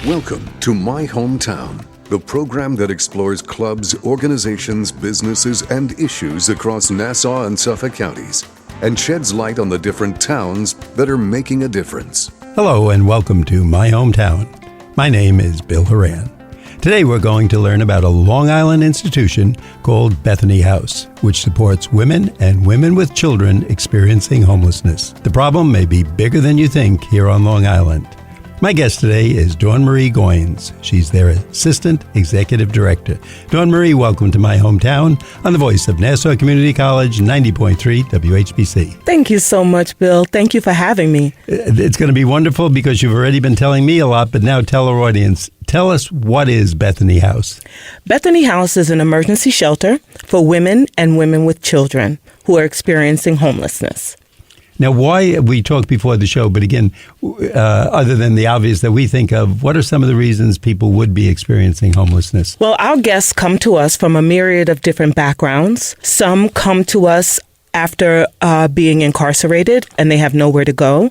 Welcome to My Hometown, the program that explores clubs, organizations, businesses, and issues across Nassau and Suffolk counties and sheds light on the different towns that are making a difference. Hello and welcome to My Hometown. My name is Bill Horan. Today we're going to learn about a Long Island institution called Bethany House, which supports women and women with children experiencing homelessness. The problem may be bigger than you think here on Long Island. My guest today is DawnMarie Goins. She's their Assistant Executive Director. DawnMarie, welcome to My Hometown on the voice of Nassau Community College 90.3 WHPC. Thank you so much, Bill. Thank you for having me. It's going to be wonderful because you've already been telling me a lot, but now tell our audience, tell us, what is Bethany House? Bethany House is an emergency shelter for women and women with children who are experiencing homelessness. Now, why, we talked before the show, but again, other than the obvious that we think of, what are some of the reasons people would be experiencing homelessness? Well, our guests come to us from a myriad of different backgrounds. Some come to us after being incarcerated and they have nowhere to go.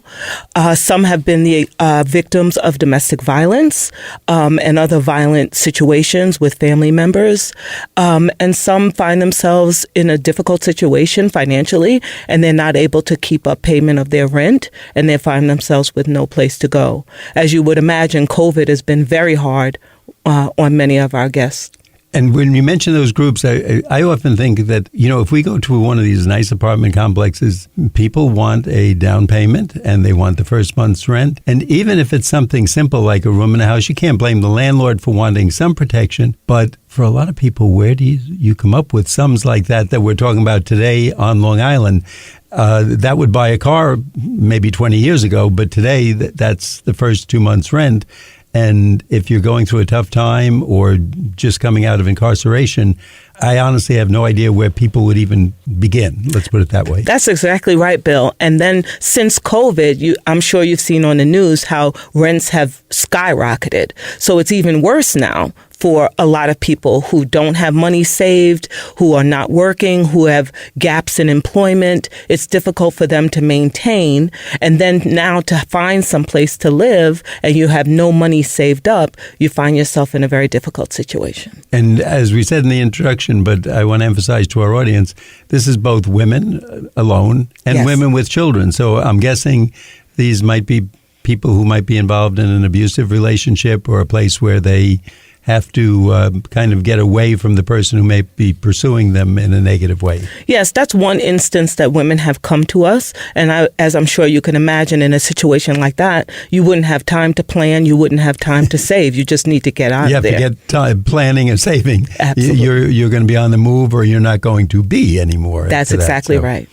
Some have been the victims of domestic violence and other violent situations with family members. And some find themselves in a difficult situation financially and they're not able to keep up payment of their rent and they find themselves with no place to go. As you would imagine, COVID has been very hard on many of our guests. And when you mention those groups, I often think that, if we go to one of these nice apartment complexes, people want a down payment and they want the first month's rent. And even if it's something simple like a room in a house, you can't blame the landlord for wanting some protection. But for a lot of people, where do you come up with sums like that we're talking about today on Long Island? That would buy a car maybe 20 years ago, but today that's the first 2 months' rent. And if you're going through a tough time or just coming out of incarceration, I honestly have no idea where people would even begin. Let's put it that way. That's exactly right, Bill. And then since COVID, I'm sure you've seen on the news how rents have skyrocketed. So it's even worse now for a lot of people who don't have money saved, who are not working, who have gaps in employment. It's difficult for them to maintain. And then now to find some place to live and you have no money saved up, you find yourself in a very difficult situation. And as we said in the introduction, but I want to emphasize to our audience, this is both women alone and Yes. women with children. So I'm guessing these might be people who might be involved in an abusive relationship or a place where they have to kind of get away from the person who may be pursuing them in a negative way. Yes, that's one instance that women have come to us. And as I'm sure you can imagine, in a situation like that, you wouldn't have time to plan. You wouldn't have time to save. You just need to get out of there. You have to get time planning and saving. Absolutely. You're going to be on the move or you're not going to be anymore. That's exactly right.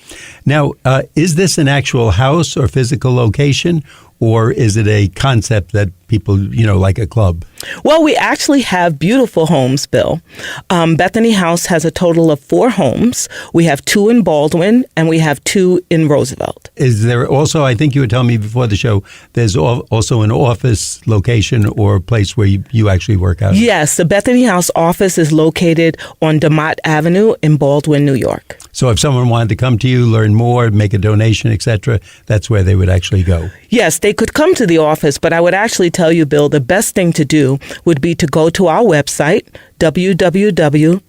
Now, is this an actual house or physical location? Or is it a concept that people, like a club? Well, we actually have beautiful homes, Bill. Bethany House has a total of 4 homes. We have 2 in Baldwin and we have 2 in Roosevelt. Is there also, I think you were telling me before the show, there's also an office location or place where you actually work out? Yes, the Bethany House office is located on DeMott Avenue in Baldwin, New York. So if someone wanted to come to you, learn more, make a donation, etc., that's where they would actually go? Yes, they could come to the office, but I would actually tell you, Bill, the best thing to do would be to go to our website, www.bhny.org.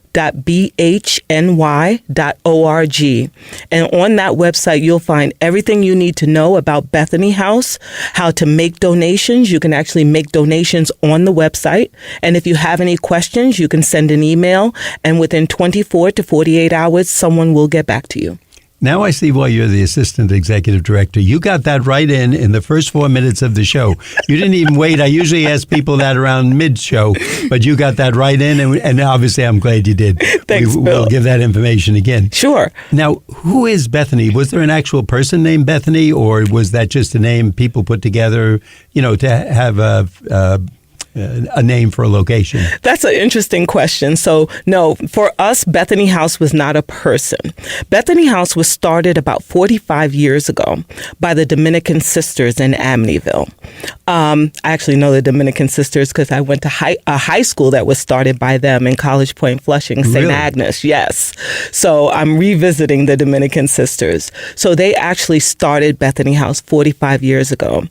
And on that website, you'll find everything you need to know about Bethany House, how to make donations. You can actually make donations on the website. And if you have any questions, you can send an email. And within 24 to 48 hours, someone will get back to you. Now I see why you're the Assistant Executive Director. You got that right in the first 4 minutes of the show. You didn't even wait. I usually ask people that around mid-show, but you got that right in, and obviously I'm glad you did. Thanks, Bill. We'll give that information again. Sure. Now, who is Bethany? Was there an actual person named Bethany, or was that just a name people put together, to have a name for a location? That's an interesting question. So, no, for us, Bethany House was not a person. Bethany House was started about 45 years ago by the Dominican Sisters in Amityville. I actually know the Dominican Sisters because I went to a high school that was started by them in College Point, Flushing, St. Really? Agnes. Yes. So I'm revisiting the Dominican Sisters. So they actually started Bethany House 45 years ago.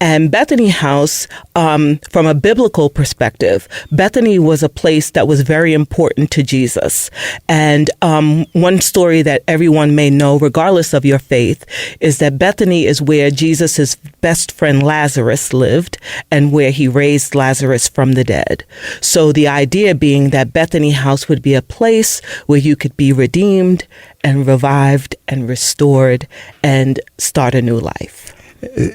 And Bethany House, from a biblical perspective, Bethany was a place that was very important to Jesus. And one story that everyone may know, regardless of your faith, is that Bethany is where Jesus' best friend Lazarus lived and where he raised Lazarus from the dead. So the idea being that Bethany House would be a place where you could be redeemed and revived and restored and start a new life.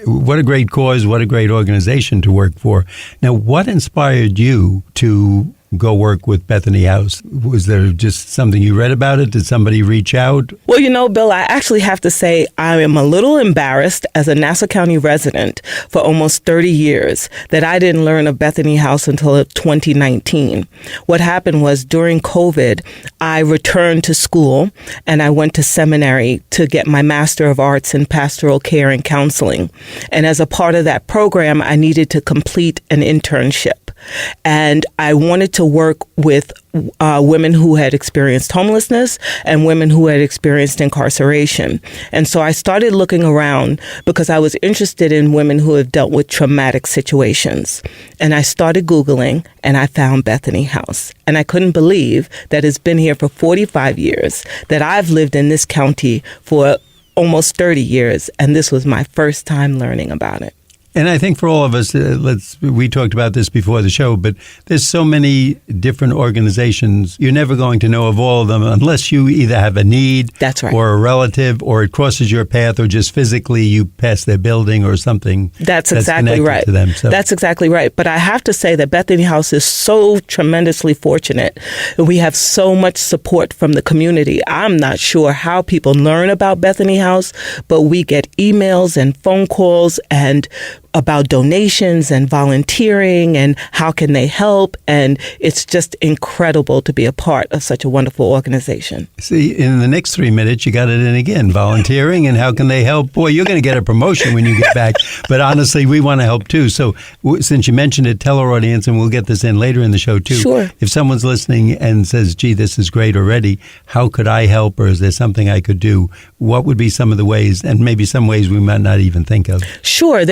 What a great cause, what a great organization to work for. Now, what inspired you to go work with Bethany House? Was there just something you read about it? Did somebody reach out? Well, Bill, I actually have to say I am a little embarrassed as a Nassau County resident for almost 30 years that I didn't learn of Bethany House until 2019. What happened was during COVID, I returned to school and I went to seminary to get my Master of Arts in Pastoral Care and Counseling. And as a part of that program, I needed to complete an internship. And I wanted to work with women who had experienced homelessness and women who had experienced incarceration. And so I started looking around because I was interested in women who have dealt with traumatic situations. And I started Googling and I found Bethany House. And I couldn't believe that it's been here for 45 years, that I've lived in this county for almost 30 years. And this was my first time learning about it. And I think for all of us, we talked about this before the show, but there's so many different organizations. You're never going to know of all of them unless you either have a need That's right. or a relative or it crosses your path or just physically you pass their building or something. That's exactly right. To them, so. That's exactly right. But I have to say that Bethany House is so tremendously fortunate. We have so much support from the community. I'm not sure how people learn about Bethany House, but we get emails and phone calls and about donations and volunteering and how can they help. And it's just incredible to be a part of such a wonderful organization. See, in the next 3 minutes, you got it in again, volunteering and how can they help? Boy, you're going to get a promotion when you get back. But honestly, we want to help too. So since you mentioned it, tell our audience, and we'll get this in later in the show too. Sure. If someone's listening and says, gee, this is great already, how could I help? Or is there something I could do? What would be some of the ways, and maybe some ways we might not even think of? Sure.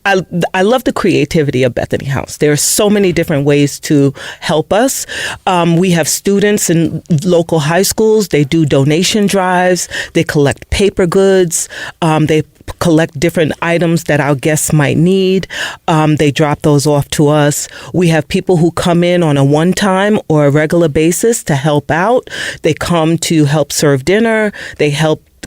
I love the creativity of Bethany House. There are so many different ways to help us. We have students in local high schools. They do donation drives. They collect paper goods. They collect different items that our guests might need. They drop those off to us. We have people who come in on a one-time or a regular basis to help out. They come to help serve dinner. They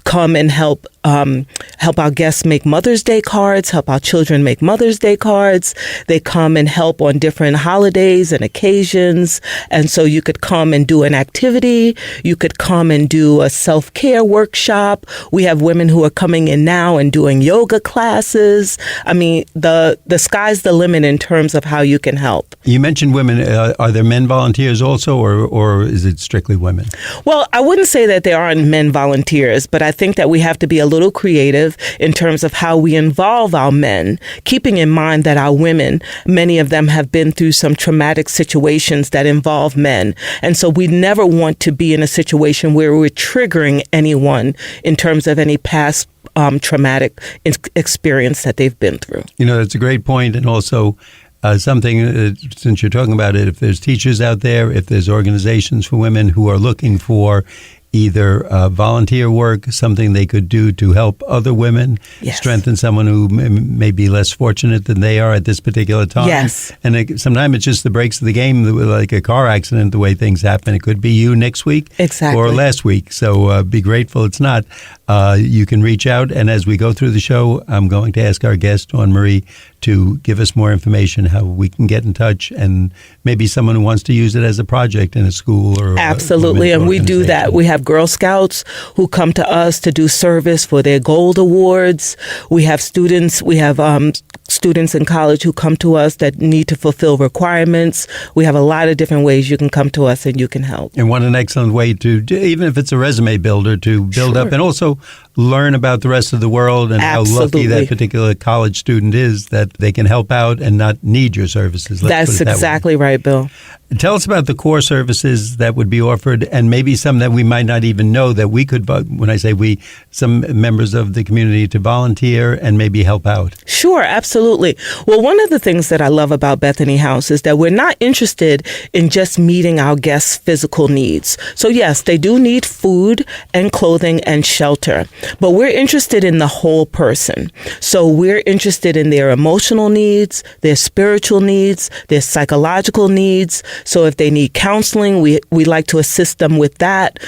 come and help our guests make Mother's Day cards, help our children make Mother's Day cards. They come and help on different holidays and occasions. And so you could come and do an activity. You could come and do a self-care workshop. We have women who are coming in now and doing yoga classes. I mean, the sky's the limit in terms of how you can help. You mentioned women. Are there men volunteers also, or is it strictly women? Well, I wouldn't say that there aren't men volunteers, but I think that we have to be a little creative in terms of how we involve our men, keeping in mind that our women, many of them have been through some traumatic situations that involve men. And so we never want to be in a situation where we're triggering anyone in terms of any past traumatic experience that they've been through. That's a great point. And also something, since you're talking about it, if there's teachers out there, if there's organizations for women who are looking for either volunteer work, something they could do to help other women, yes, strengthen someone who may be less fortunate than they are at this particular time. Yes. And sometimes it's just the breaks of the game, like a car accident, the way things happen. It could be you next week exactly, or last week. So be grateful it's not. You can reach out. And as we go through the show, I'm going to ask our guest, DawnMarie, to give us more information how we can get in touch, and maybe someone who wants to use it as a project in a school or absolutely. And we do that. We have Girl Scouts who come to us to do service for their gold awards. We have students. We have students in college who come to us that need to fulfill requirements. We have a lot of different ways you can come to us and you can help. And what an excellent way to, even if it's a resume builder, to build up and also learn about the rest of the world and how lucky that particular college student is that they can help out and not need your services. That's exactly right, Bill. Tell us about the core services that would be offered, and maybe some that we might not even know that we could, when I say we, some members of the community to volunteer and maybe help out. Sure, absolutely. Well, one of the things that I love about Bethany House is that we're not interested in just meeting our guests' physical needs. So yes, they do need food and clothing and shelter, but we're interested in the whole person. So we're interested in their emotional needs, their spiritual needs, their psychological needs. So if they need counseling, we like to assist them with that.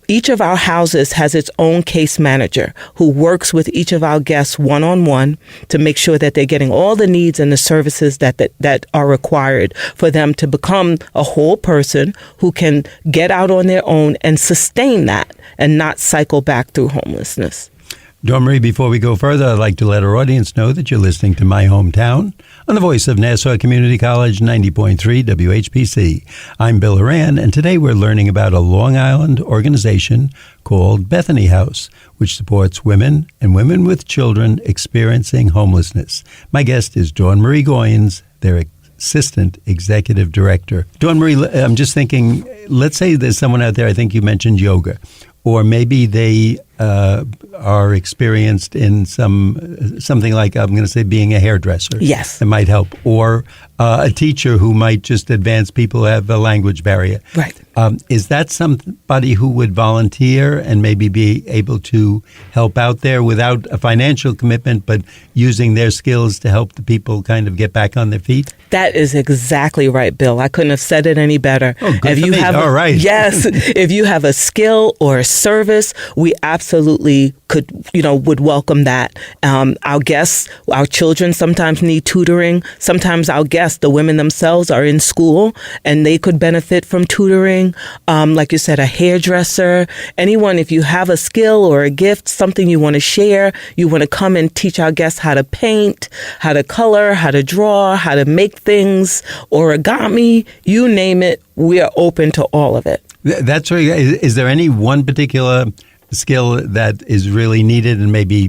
Each of our houses has its own case manager who works with each of our guests one-on-one to make sure that they're getting all the needs and the services that are required for them to become a whole person who can get out on their own and sustain that and not cycle back through homelessness. DawnMarie, before we go further, I'd like to let our audience know that you're listening to My Hometown on the voice of Nassau Community College 90.3 WHPC. I'm Bill Horan, and today we're learning about a Long Island organization called Bethany House, which supports women and women with children experiencing homelessness. My guest is DawnMarie Goins, their Assistant Executive Director. DawnMarie, I'm just thinking, let's say there's someone out there, I think you mentioned yoga, or maybe they are experienced in something like, I'm going to say, being a hairdresser. Yes. It might help. Or a teacher who might just advance people who have a language barrier. Right. Is that somebody who would volunteer and maybe be able to help out there without a financial commitment, but using their skills to help the people kind of get back on their feet? That is exactly right, Bill. I couldn't have said it any better. Oh, good for me. All right. Yes. If you have a skill or a service, we absolutely would welcome that. Our guests, our children sometimes need tutoring. Sometimes our guests, the women themselves, are in school and they could benefit from tutoring. Like you said, a hairdresser, anyone, if you have a skill or a gift, something you want to share, you want to come and teach our guests how to paint, how to color, how to draw, how to make things, origami, you name it, we are open to all of it. That's right. Is there any one particular skill that is really needed, and maybe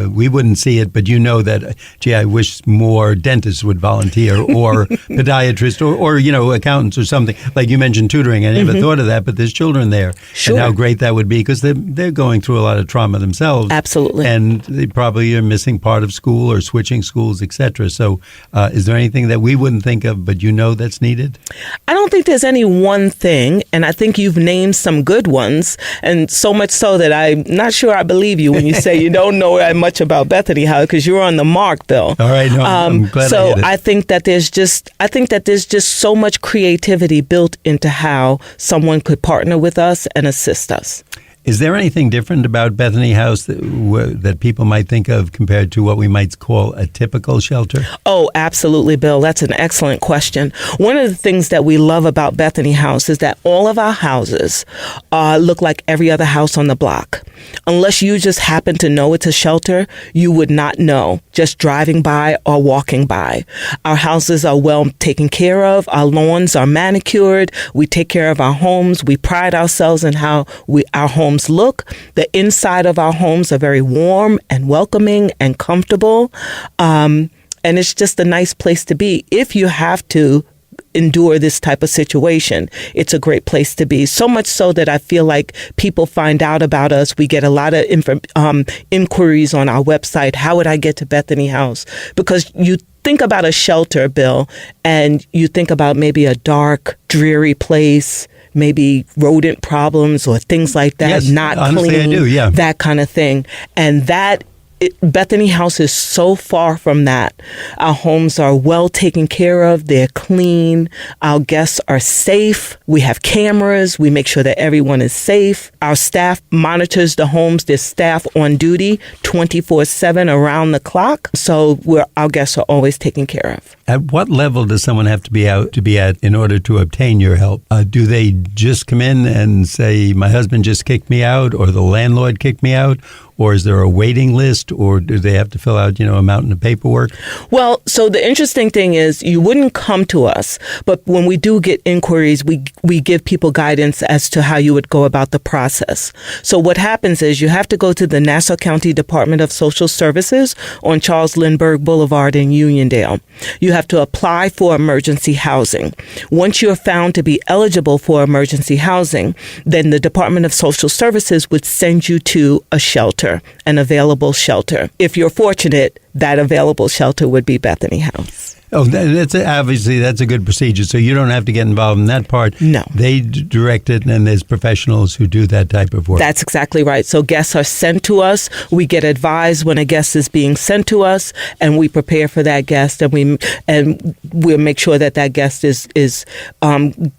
we wouldn't see it, but you know that, gee, I wish more dentists would volunteer, or podiatrists, or accountants or something. Like you mentioned tutoring. I never thought of that, but there's children there. Sure. And how great that would be, because they're going through a lot of trauma themselves. Absolutely. And they probably are missing part of school or switching schools, etc. So is there anything that we wouldn't think of, but that's needed? I don't think there's any one thing, and I think you've named some good ones, and so much so that I'm not sure I believe you when you say you don't know that much about Bethany House, because you're on the mark, Bill. All right, no, I'm glad I hit it. I think that there's just so much creativity built into how someone could partner with us and assist us. Is there anything different about Bethany House that people might think of compared to what we might call a typical shelter? Oh, absolutely, Bill. That's an excellent question. One of the things that we love about Bethany House is that all of our houses look like every other house on the block. Unless you just happen to know it's a shelter, you would not know just driving by or walking by. Our houses are well taken care of. Our lawns are manicured. We take care of our homes. We pride ourselves in how our homes look. The inside of our homes are very warm and welcoming and comfortable. And it's just a nice place to be. If you have to endure this type of situation, it's a great place to be. So much so that I feel like people find out about us. We get a lot of inquiries on our website. How would I get to Bethany House? Because you think about a shelter, Bill, and you think about maybe a dark, dreary place, maybe rodent problems or things like that, yes, not honestly, clean, I do, yeah. That kind of thing. And that Bethany House is so far from that. Our homes are well taken care of. They're clean. Our guests are safe. We have cameras. We make sure that everyone is safe. Our staff monitors the homes. There's staff on duty 24/7 around the clock. So our guests are always taken care of. At what level does someone have to be at in order to obtain your help? Do they just come in and say, my husband just kicked me out, or the landlord kicked me out? Or is there a waiting list, or do they have to fill out, a mountain of paperwork? Well, so the interesting thing is you wouldn't come to us, but when we do get inquiries, we give people guidance as to how you would go about the process. So what happens is you have to go to the Nassau County Department of Social Services on Charles Lindbergh Boulevard in Uniondale. You have to apply for emergency housing. Once you're found to be eligible for emergency housing, then the Department of Social Services would send you to a shelter. An available shelter. If you're fortunate, that available shelter would be Bethany House. Oh, obviously that's a good procedure. So you don't have to get involved in that part. No. They direct it, and there's professionals who do that type of work. That's exactly right. So guests are sent to us. We get advised when a guest is being sent to us, and we prepare for that guest, and we'll make sure that guest is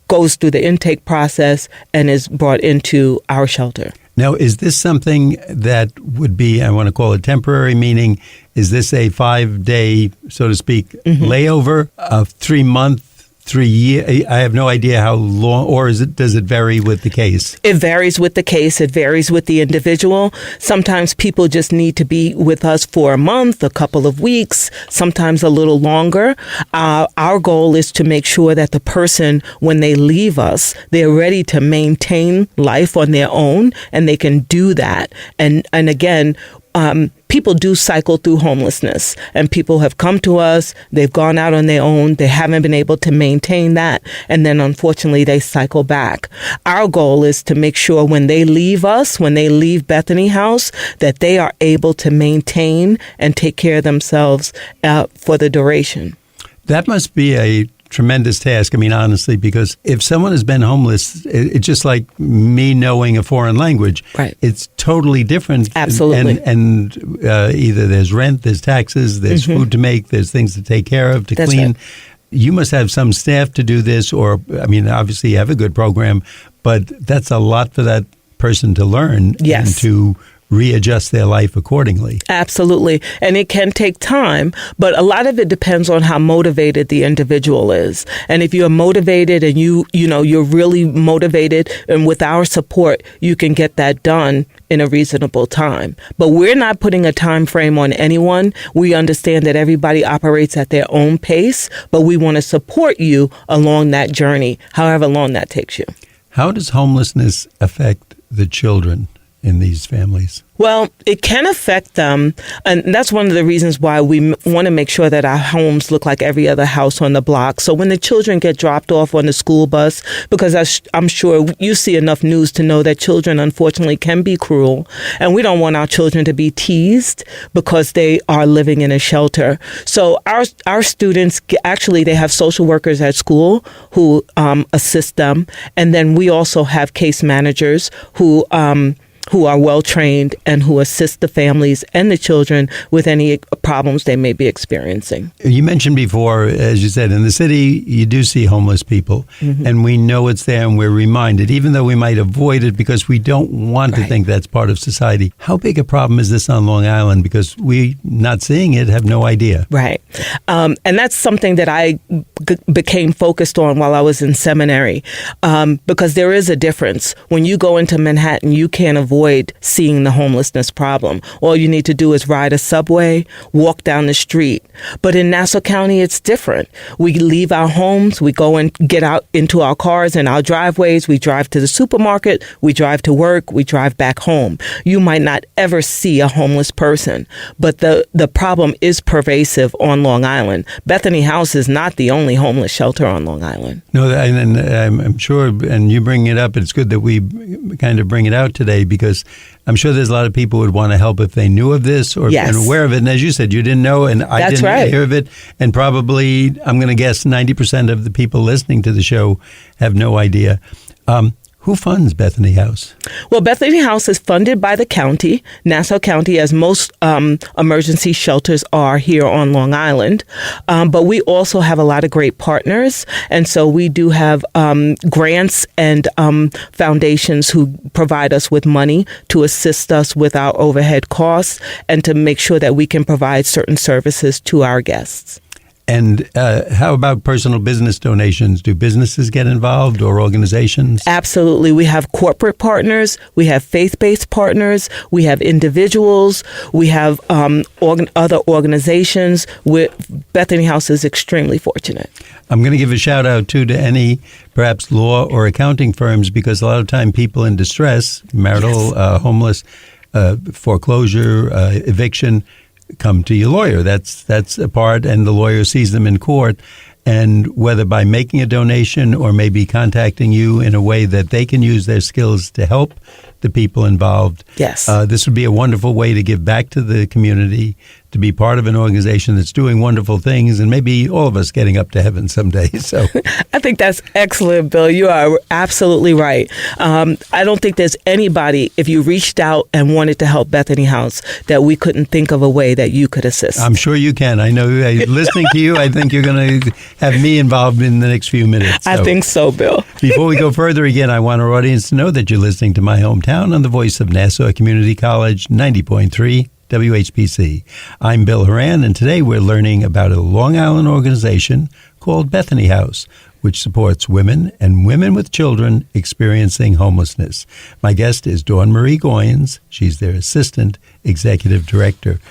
goes through the intake process and is brought into our shelter. Now, is this something that would be, I want to call it temporary, meaning is this a 5-day, so to speak, layover, a 3-month, 3-year? I have no idea how long, or does it vary with the case? It varies with the case. It varies with the individual. Sometimes people just need to be with us for a month, a couple of weeks, sometimes a little longer. Our goal is to make sure that the person, when they leave us, they're ready to maintain life on their own, and they can do that. And again, people do cycle through homelessness, and people have come to us, they've gone out on their own, they haven't been able to maintain that, and then unfortunately they cycle back. Our goal is to make sure when they leave us, when they leave Bethany House, that they are able to maintain and take care of themselves for the duration. That must be a tremendous task. I mean, honestly, because if someone has been homeless, it's just like me knowing a foreign language. Right. It's totally different. Absolutely. And either there's rent, there's taxes, there's food to make, there's things to take care of, to That's clean. right. You must have some staff to do this, or, I mean, obviously you have a good program, but that's a lot for that person to learn. Yes. And to readjust their life accordingly. Absolutely. And it can take time, but a lot of it depends on how motivated the individual is. And if you're motivated and you're really motivated, and with our support, you can get that done in a reasonable time. But we're not putting a time frame on anyone. We understand that everybody operates at their own pace, but we want to support you along that journey, however long that takes you. How does homelessness affect the children in these families? Well, it can affect them, and that's one of the reasons why we want to make sure that our homes look like every other house on the block. So when the children get dropped off on the school bus, because I'm sure you see enough news to know that children, unfortunately, can be cruel, and we don't want our children to be teased because they are living in a shelter. So our students, actually, they have social workers at school who assist them, and then we also have case managers who are well-trained and who assist the families and the children with any problems they may be experiencing. You mentioned before, as you said, in the city, you do see homeless people, and we know it's there, and we're reminded, even though we might avoid it because we don't want to think that's part of society. How big a problem is this on Long Island? Because we, not seeing it, have no idea. Right. And that's something that I became focused on while I was in seminary, because there is a difference. When you go into Manhattan, you can't avoid seeing the homelessness problem. All you need to do is ride a subway, walk down the street. But in Nassau County, it's different. We leave our homes, we go and get out into our cars and our driveways, we drive to the supermarket, we drive to work, we drive back home. You might not ever see a homeless person, but the problem is pervasive on Long Island. Bethany House is not the only homeless shelter on Long Island. No, and I'm sure, and you bring it up, it's good that we kind of bring it out today, because I'm sure there's a lot of people who would want to help if they knew of this or been aware of it. And as you said, you didn't know, and I didn't hear of it. And probably, I'm going to guess 90% of the people listening to the show have no idea. Who funds Bethany House? Well, Bethany House is funded by the county, Nassau County, as most emergency shelters are here on Long Island. But we also have a lot of great partners. And so we do have grants and foundations who provide us with money to assist us with our overhead costs and to make sure that we can provide certain services to our guests. And how about personal business donations? Do businesses get involved or organizations? Absolutely. We have corporate partners. We have faith-based partners. We have individuals. We have other organizations. Bethany House is extremely fortunate. I'm going to give a shout out too to any perhaps law or accounting firms, because a lot of time people in distress, marital, homeless, foreclosure, eviction, come to your lawyer. That's a part, and the lawyer sees them in court. And whether by making a donation or maybe contacting you in a way that they can use their skills to help the people involved, yes, this would be a wonderful way to give back to the community, to be part of an organization that's doing wonderful things, and maybe all of us getting up to heaven someday. So I think that's excellent, Bill. You are absolutely right. I don't think there's anybody, if you reached out and wanted to help Bethany House, that we couldn't think of a way that you could assist. I'm sure you can. I know, listening to you, I think you're going to have me involved in the next few minutes. So, I think so, Bill. Before we go further, again, I want our audience to know that you're listening to My Hometown on the voice of Nassau Community College, 90.3 WHPC. I'm Bill Horan, and today we're learning about a Long Island organization called Bethany House, which supports women and women with children experiencing homelessness. My guest is DawnMarie Goins. She's their Assistant Executive Director.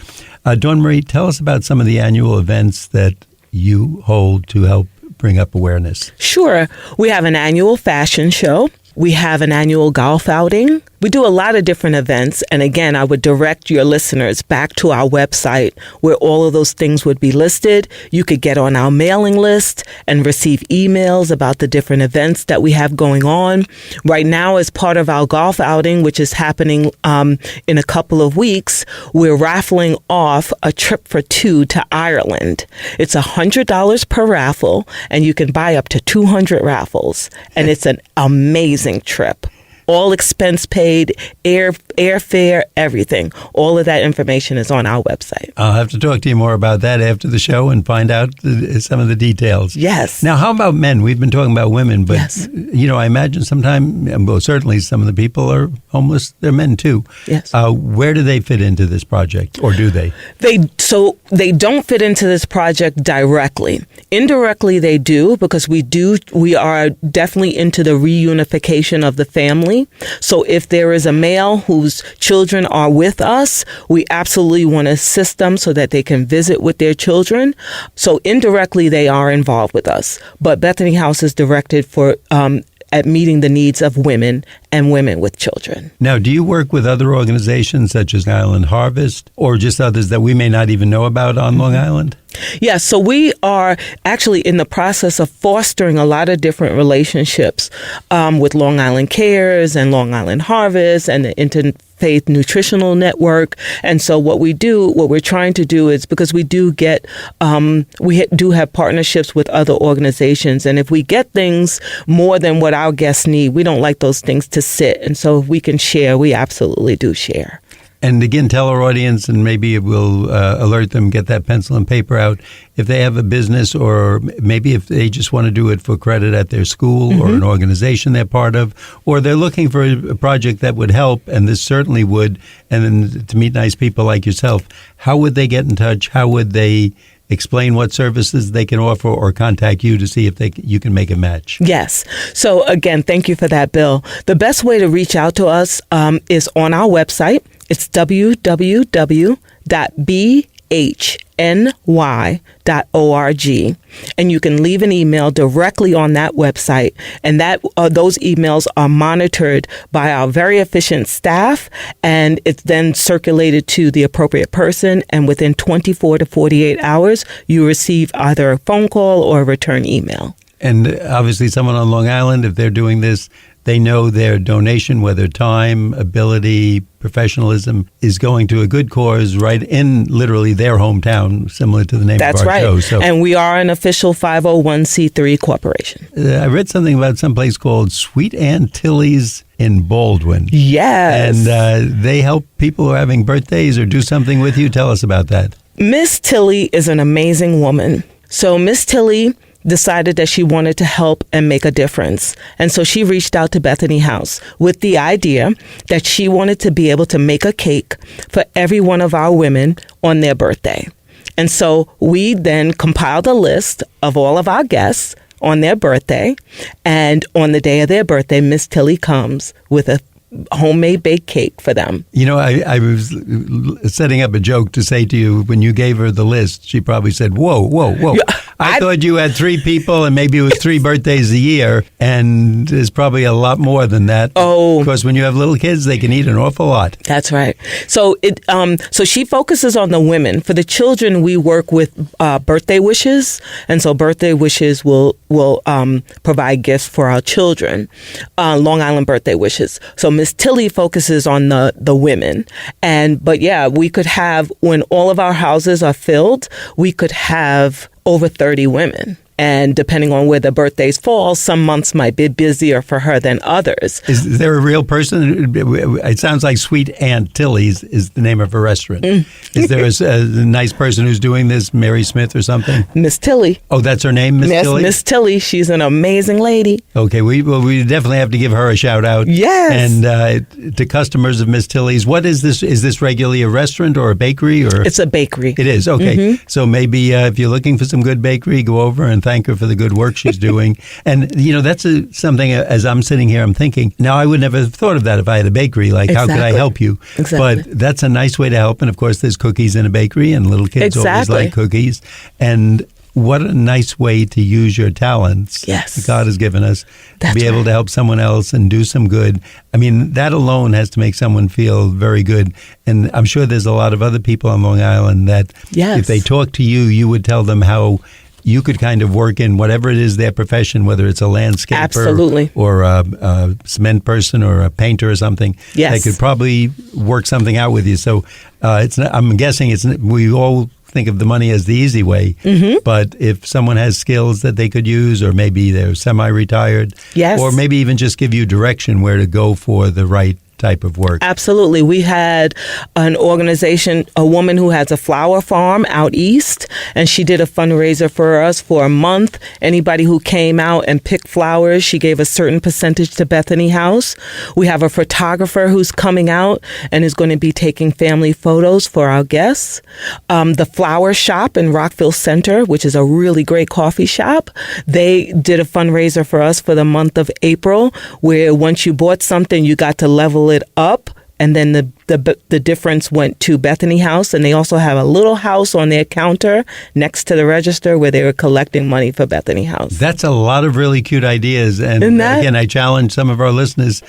DawnMarie, tell us about some of the annual events that you hold to help bring up awareness. Sure. We have an annual fashion show. We have an annual golf outing. We do a lot of different events. And again, I would direct your listeners back to our website where all of those things would be listed. You could get on our mailing list and receive emails about the different events that we have going on. Right now, as part of our golf outing, which is happening in a couple of weeks, we're raffling off a trip for two to Ireland. It's $100 per raffle, and you can buy up to 200 raffles. And it's an amazing trip. All expense paid, airfare, everything. All of that information is on our website. I'll have to talk to you more about that after the show and find out some of the details. Yes. Now, how about men? We've been talking about women, but, yes, I imagine certainly some of the people are homeless. They're men too. Yes. Where do they fit into this project, or do they? They don't fit into this project directly. Indirectly, they do, because we are definitely into the reunification of the family. So if there is a male whose children are with us, we absolutely want to assist them so that they can visit with their children. So indirectly, they are involved with us. But Bethany House is directed for at meeting the needs of women and women with children. Now, do you work with other organizations such as Island Harvest or just others that we may not even know about on Long Island? Yes, so we are actually in the process of fostering a lot of different relationships with Long Island Cares and Long Island Harvest and the Interfaith Nutritional Network. And so what we're trying to do is, because we do have partnerships with other organizations. And if we get things more than what our guests need, we don't like those things to sit. And so if we can share, we absolutely do share. And again, tell our audience, and maybe it will alert them, get that pencil and paper out, if they have a business, or maybe if they just want to do it for credit at their school or an organization they're part of, or they're looking for a project that would help, and this certainly would, and then to meet nice people like yourself, how would they get in touch? How would they explain what services they can offer, or contact you to see if you can make a match? Yes. So again, thank you for that, Bill. The best way to reach out to us is on our website. It's www.bhny.org, and you can leave an email directly on that website, and those emails are monitored by our very efficient staff, and it's then circulated to the appropriate person, and within 24 to 48 hours, you receive either a phone call or a return email. And obviously someone on Long Island, if they're doing this, they know their donation, whether time, ability, professionalism, is going to a good cause right in literally their hometown, similar to the name That's of our right. show. So, And we are an official 501c3 corporation. I read something about some place called Sweet Aunt Tilly's in Baldwin. Yes. And they help people who are having birthdays or do something with you. Tell us about that. Miss Tilly is an amazing woman. So Miss Tilly decided that she wanted to help and make a difference. And so she reached out to Bethany House with the idea that she wanted to be able to make a cake for every one of our women on their birthday. And so we then compiled a list of all of our guests on their birthday. And on the day of their birthday, Miss Tilly comes with a homemade baked cake for them. You know, I was setting up a joke to say to you, when you gave her the list, she probably said, whoa. I thought you had 3 people and maybe it was 3 birthdays a year. And there's probably a lot more than that. Oh. Because when you have little kids, they can eat an awful lot. That's right. So so she focuses on the women. For the children, we work with birthday wishes. And so birthday wishes will provide gifts for our children. Long Island birthday wishes. So Miss Tilly focuses on the women. But yeah, we could have, when all of our houses are filled, we could have over 30 women. And depending on where the birthdays fall, some months might be busier for her than others. Is there a real person? It sounds like Sweet Aunt Tilly's is the name of her restaurant. Is there a nice person who's doing this, Mary Smith or something? Miss Tilly. Oh, that's her name, Miss Tilly? Miss Tilly. She's an amazing lady. Okay, we definitely have to give her a shout out. Yes. And to customers of Miss Tilly's, what is this? Is this regularly a restaurant or a bakery? Or It's a bakery. It is, okay. Mm-hmm. So maybe if you're looking for some good bakery, go over and thank her for the good work she's doing. And, you know, that's something, as I'm sitting here, I'm thinking, now I would never have thought of that if I had a bakery. Like, how could I help you? Exactly. But that's a nice way to help. And, of course, there's cookies in a bakery, and little kids always like cookies. And what a nice way to use your talents that God has given us to be able to help someone else and do some good. I mean, that alone has to make someone feel very good. And I'm sure there's a lot of other people on Long Island that if they talk to you, you would tell them how you could kind of work in whatever it is their profession, whether it's a landscaper or a cement person or a painter or something. They could probably work something out with you. So I'm guessing we all think of the money as the easy way. Mm-hmm. But if someone has skills that they could use, or maybe they're semi-retired, or maybe even just give you direction where to go for the right type of work. Absolutely. We had an organization, a woman who has a flower farm out east, and she did a fundraiser for us for a month. Anybody who came out and picked flowers, she gave a certain percentage to Bethany House. We have a photographer who's coming out and is going to be taking family photos for our guests. The Flower Shop in Rockville Center, which is a really great coffee shop, they did a fundraiser for us for the month of April, where once you bought something, you got to level it up, and then the difference went to Bethany House. And they also have a little house on their counter next to the register where they were collecting money for Bethany House. That's a lot of really cute ideas. And again, I challenge some of our listeners,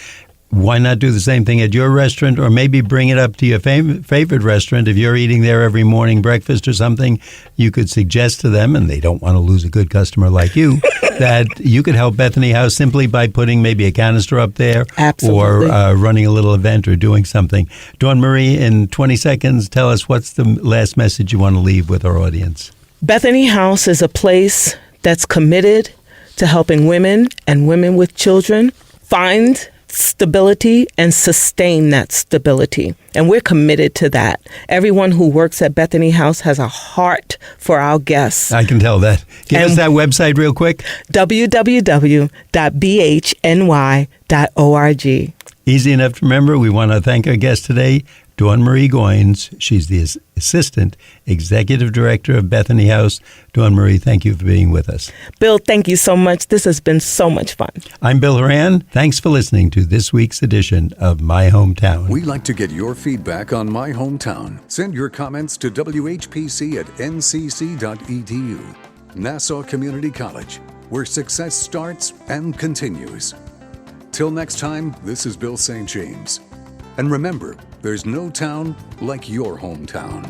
why not do the same thing at your restaurant, or maybe bring it up to your favorite restaurant? If you're eating there every morning breakfast or something, you could suggest to them, and they don't want to lose a good customer like you, that you could help Bethany House simply by putting maybe a canister up there. Absolutely. Or running a little event or doing something. DawnMarie, in 20 seconds, tell us what's the last message you want to leave with our audience. Bethany House is a place that's committed to helping women and women with children find stability and sustain that stability. And we're committed to that. Everyone who works at Bethany House has a heart for our guests. I can tell that. Give us that website real quick. www.bhny.org. Easy enough to remember. We want to thank our guest today, DawnMarie Goins. She's the Assistant Executive Director of Bethany House. DawnMarie, thank you for being with us. Bill, thank you so much. This has been so much fun. I'm Bill Horan. Thanks for listening to this week's edition of My Hometown. We like to get your feedback on My Hometown. Send your comments to WHPC@ncc.edu. Nassau Community College, where success starts and continues. Till next time, this is Bill St. James. And remember, there's no town like your hometown.